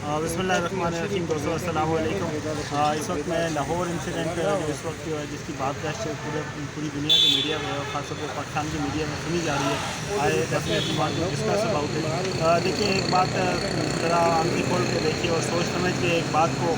बिस्मिल्लाहिर्रहमानिर्रहीम। दोस्तों अस्सलाम वालेकुम। इस वक्त मैं लाहौर इंसिडेंट जो इस वक्त जो है जिसकी बात पूरी दुनिया की मीडिया में और ख़ासतौर पर पाकिस्तान की मीडिया में सुनी जा रही है। I definitely want to discuss about it. देखिए, एक बात ज़रा आंखें खोल के देखिए और सोच समझ के एक बात को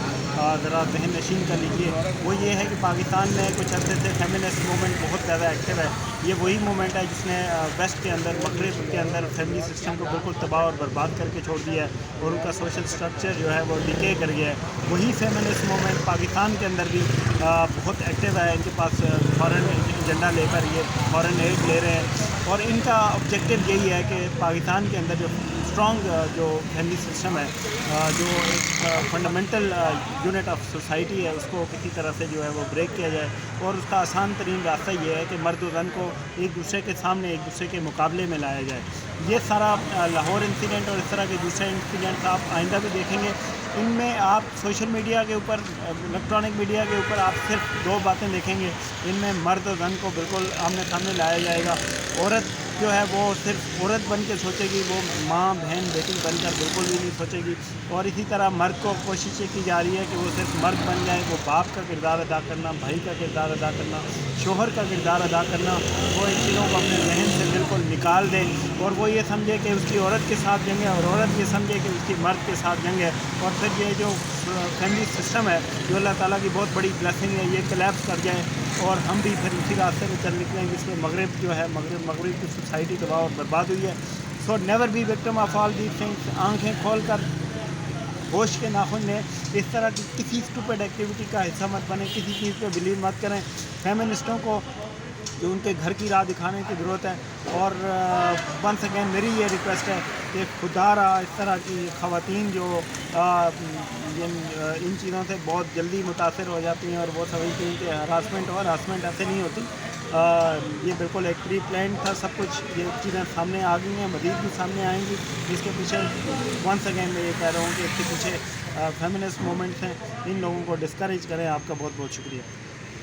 ज़रा जहन नशीन कर लीजिए। वो ये है कि पाकिस्तान में कुछ अर्से से फेमिनिस्ट मूवमेंट बहुत ज़्यादा एक्टिव है। ये वही मूवमेंट है जिसने वेस्ट के अंदर, मगरिब के अंदर फैमिली सिस्टम को बिल्कुल तबाह और बर्बाद करके छोड़ दिया है और उनका सोशल स्ट्रक्चर जो है वो डिके कर गया है। वही फेमिनिस्ट मूवमेंट पाकिस्तान के अंदर भी बहुत एक्टिव है। इनके पास फॉरेन एजेंडा लेकर ये फॉरेन एड ले रहे हैं और इनका ऑब्जेक्टिव यही है कि पाकिस्तान के अंदर जो स्ट्रॉन्ग जो फैमिली सिस्टम है, जो एक फंडामेंटल यूनिट ऑफ सोसाइटी है, उसको किसी तरह से जो है वो ब्रेक किया जाए। और उसका आसान तरीन रास्ता ये है कि मर्द और जन को एक दूसरे के सामने, एक दूसरे के मुकाबले में लाया जाए। ये सारा लाहौर इंसिडेंट और इस तरह के दूसरे इंसिडेंट्स आप आइंदा भी देखेंगे। इनमें आप सोशल मीडिया के ऊपर, इलेक्ट्रॉनिक मीडिया के ऊपर आप सिर्फ दो बातें देखेंगे। इनमें मर्द और जन को बिल्कुल आमने सामने लाया जाएगा। औरत जो है वो सिर्फ औरत बन के सोचेगी, वो माँ बहन बेटी बनकर बिल्कुल भी नहीं सोचेगी। और इसी तरह मर्द को कोशिश ये की जा रही है कि वो सिर्फ मर्द बन जाए, वो बाप का किरदार अदा करना, भाई का किरदार अदा करना, शोहर का किरदार अदा करना, वो इन चीज़ों को अपने जहन से बिल्कुल निकाल दें और वो ये समझे कि उसकी औरत के साथ जंग है और औरत ये समझे कि उसकी मर्द के साथ जंग है। और फिर ये जो फैमिली सिस्टम है, जो अल्लाह ताला की बहुत बड़ी ब्लेसिंग है, ये कोलैप्स कर जाए और हम भी फिर उसी रास्ते में चल निकलें जिसमें मगरिब जो है, मगरिब की सोसाइटी तबाह और बर्बाद हुई है। So never be victim of all these things. आंखें खोल कर होश के नाखुन ने इस तरह की किसी स्टूपिड एक्टिविटी का हिस्सा मत बने, किसी चीज़ पे बिलीव मत करें। फेमिनिस्टों को जो उनके घर की राह दिखाने की ज़रूरत है। और वंस अगेन मेरी ये रिक्वेस्ट है कि खुदारा इस तरह की ख़वातीन जो इन चीज़ों से बहुत जल्दी मुतासर हो जाती हैं और वो समझती हैं कि हरासमेंट ऐसे नहीं होती। ये बिल्कुल एक प्री प्लान था सब कुछ। ये चीज़ें सामने आ गई हैं, मज़ीद भी सामने आएंगी। इसके पीछे वंस अगेन मैं ये कह रहा हूँ कि इसके पीछे फेमिनिस्ट मूवमेंट्स हैं। इन लोगों को डिस्करेज करें। आपका बहुत बहुत शुक्रिया।